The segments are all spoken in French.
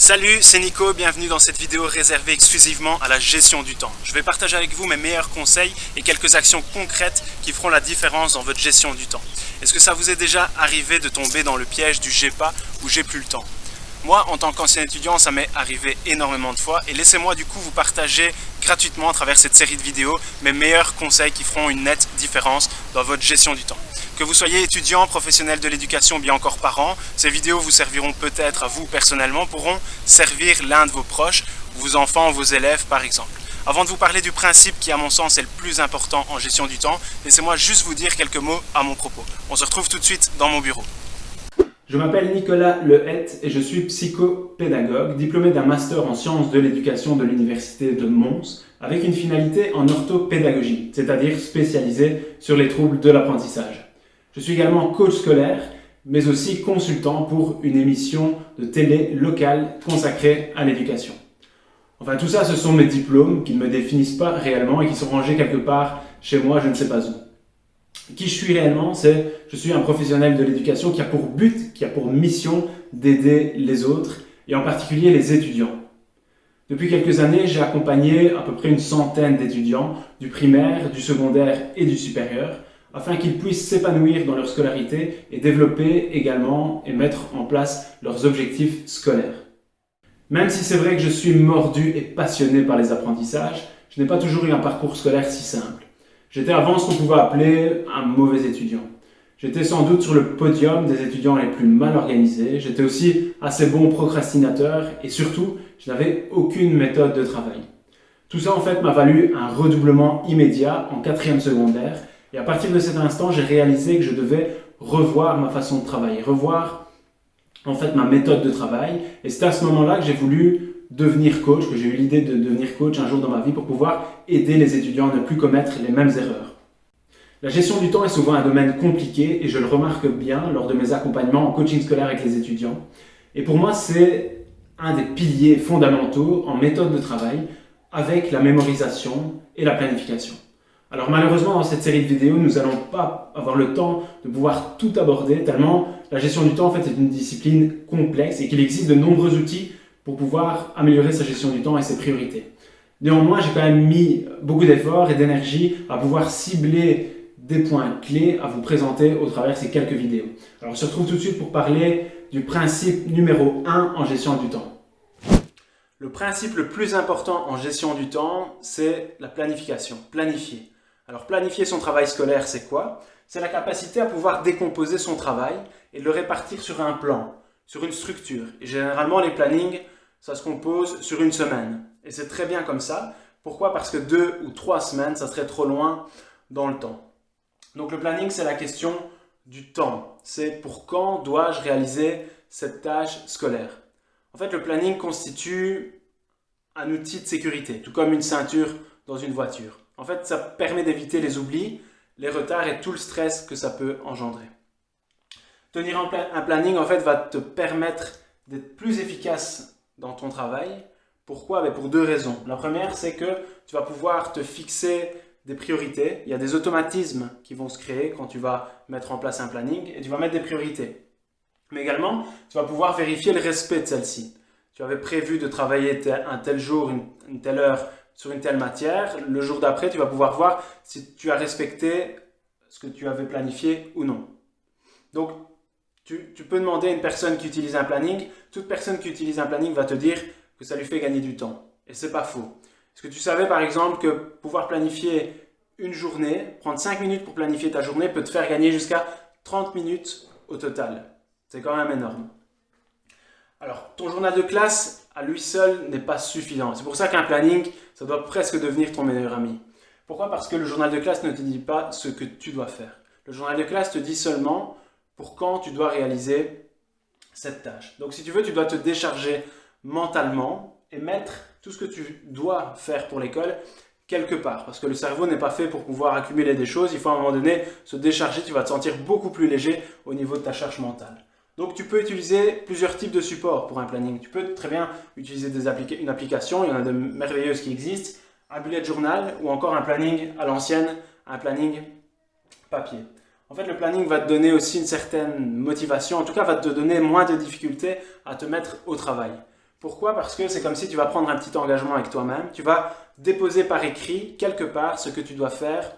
Salut, c'est Nico, bienvenue dans cette vidéo réservée exclusivement à la gestion du temps. Je vais partager avec vous mes meilleurs conseils et quelques actions concrètes qui feront la différence dans votre gestion du temps. Est-ce que ça vous est déjà arrivé de tomber dans le piège du j'ai pas ou j'ai plus le temps? Moi, en tant qu'ancien étudiant, ça m'est arrivé énormément de fois et laissez-moi du coup vous partager gratuitement à travers cette série de vidéos mes meilleurs conseils qui feront une nette différence dans votre gestion du temps. Que vous soyez étudiant, professionnel de l'éducation ou bien encore parent, ces vidéos vous serviront peut-être à vous personnellement, pourront servir l'un de vos proches, vos enfants, vos élèves par exemple. Avant de vous parler du principe qui à mon sens est le plus important en gestion du temps, laissez-moi juste vous dire quelques mots à mon propos. On se retrouve tout de suite dans mon bureau. Je m'appelle Nicolas Lehette et je suis psychopédagogue, diplômé d'un master en sciences de l'éducation de l'université de Mons, avec une finalité en orthopédagogie, c'est-à-dire spécialisée sur les troubles de l'apprentissage. Je suis également coach scolaire, mais aussi consultant pour une émission de télé locale consacrée à l'éducation. Enfin, tout ça, ce sont mes diplômes qui ne me définissent pas réellement et qui sont rangés quelque part chez moi, je ne sais pas où. Qui je suis réellement, je suis un professionnel de l'éducation qui a pour but, qui a pour mission d'aider les autres et en particulier les étudiants. Depuis quelques années, j'ai accompagné à peu près une centaine d'étudiants du primaire, du secondaire et du supérieur afin qu'ils puissent s'épanouir dans leur scolarité et développer également et mettre en place leurs objectifs scolaires. Même si c'est vrai que je suis mordu et passionné par les apprentissages, je n'ai pas toujours eu un parcours scolaire si simple. J'étais avant ce qu'on pouvait appeler un mauvais étudiant. J'étais sans doute sur le podium des étudiants les plus mal organisés. J'étais aussi assez bon procrastinateur et surtout, je n'avais aucune méthode de travail. Tout ça en fait m'a valu un redoublement immédiat en 4e secondaire et à partir de cet instant, j'ai réalisé que je devais revoir ma façon de travailler, revoir en fait ma méthode de travail et c'est à ce moment-là que j'ai voulu devenir coach, que j'ai eu l'idée de devenir coach un jour dans ma vie pour pouvoir aider les étudiants à ne plus commettre les mêmes erreurs. La gestion du temps est souvent un domaine compliqué et je le remarque bien lors de mes accompagnements en coaching scolaire avec les étudiants. Et pour moi, c'est un des piliers fondamentaux en méthode de travail avec la mémorisation et la planification. Alors malheureusement, dans cette série de vidéos, nous n'allons pas avoir le temps de pouvoir tout aborder tellement la gestion du temps en fait, est une discipline complexe et qu'il existe de nombreux outils pour pouvoir améliorer sa gestion du temps et ses priorités. Néanmoins, j'ai quand même mis beaucoup d'efforts et d'énergie à pouvoir cibler des points clés à vous présenter au travers de ces quelques vidéos. Alors, on se retrouve tout de suite pour parler du principe numéro 1 en gestion du temps. Le principe le plus important en gestion du temps, c'est la planification, planifier. Alors, planifier son travail scolaire, c'est quoi? C'est la capacité à pouvoir décomposer son travail et le répartir sur un plan, sur une structure. Et généralement, les plannings, ça se compose sur une semaine. Et c'est très bien comme ça. Pourquoi? Parce que 2 ou 3 semaines, ça serait trop loin dans le temps. Donc le planning, c'est la question du temps. C'est pour quand dois-je réaliser cette tâche scolaire. En fait, le planning constitue un outil de sécurité, tout comme une ceinture dans une voiture. En fait, ça permet d'éviter les oublis, les retards et tout le stress que ça peut engendrer. Tenir un planning, en fait, va te permettre d'être plus efficace dans ton travail. Pourquoi? Pour 2 raisons. La première, c'est que tu vas pouvoir te fixer des priorités. Il y a des automatismes qui vont se créer quand tu vas mettre en place un planning et tu vas mettre des priorités. Mais également, tu vas pouvoir vérifier le respect de celle-ci. Tu avais prévu de travailler un tel jour, une telle heure sur une telle matière. Le jour d'après, tu vas pouvoir voir si tu as respecté ce que tu avais planifié ou non. Donc, tu peux demander à une personne qui utilise un planning, toute personne qui utilise un planning va te dire que ça lui fait gagner du temps. Et c'est pas faux. Est-ce que tu savais par exemple que pouvoir planifier une journée, prendre 5 minutes pour planifier ta journée peut te faire gagner jusqu'à 30 minutes au total? C'est quand même énorme. Alors, ton journal de classe à lui seul n'est pas suffisant. C'est pour ça qu'un planning, ça doit presque devenir ton meilleur ami. Pourquoi? Parce que le journal de classe ne te dit pas ce que tu dois faire. Le journal de classe te dit seulement pour quand tu dois réaliser cette tâche. Donc si tu veux, tu dois te décharger mentalement et mettre tout ce que tu dois faire pour l'école quelque part. Parce que le cerveau n'est pas fait pour pouvoir accumuler des choses. Il faut à un moment donné se décharger. Tu vas te sentir beaucoup plus léger au niveau de ta charge mentale. Donc tu peux utiliser plusieurs types de supports pour un planning. Tu peux très bien utiliser une application. Il y en a de merveilleuses qui existent. Un bullet journal ou encore un planning à l'ancienne, un planning papier. En fait, le planning va te donner aussi une certaine motivation. En tout cas, va te donner moins de difficultés à te mettre au travail. Pourquoi? Parce que c'est comme si tu vas prendre un petit engagement avec toi-même. Tu vas déposer par écrit, quelque part, ce que tu dois faire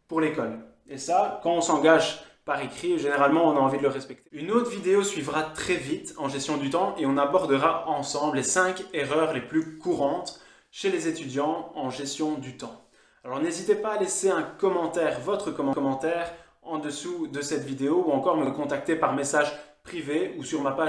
pour l'école. Et ça, quand on s'engage par écrit, généralement, on a envie de le respecter. Une autre vidéo suivra très vite en gestion du temps et on abordera ensemble les 5 erreurs les plus courantes chez les étudiants en gestion du temps. Alors n'hésitez pas à laisser un commentaire, votre commentaire, en dessous de cette vidéo ou encore me contacter par message privé ou sur ma page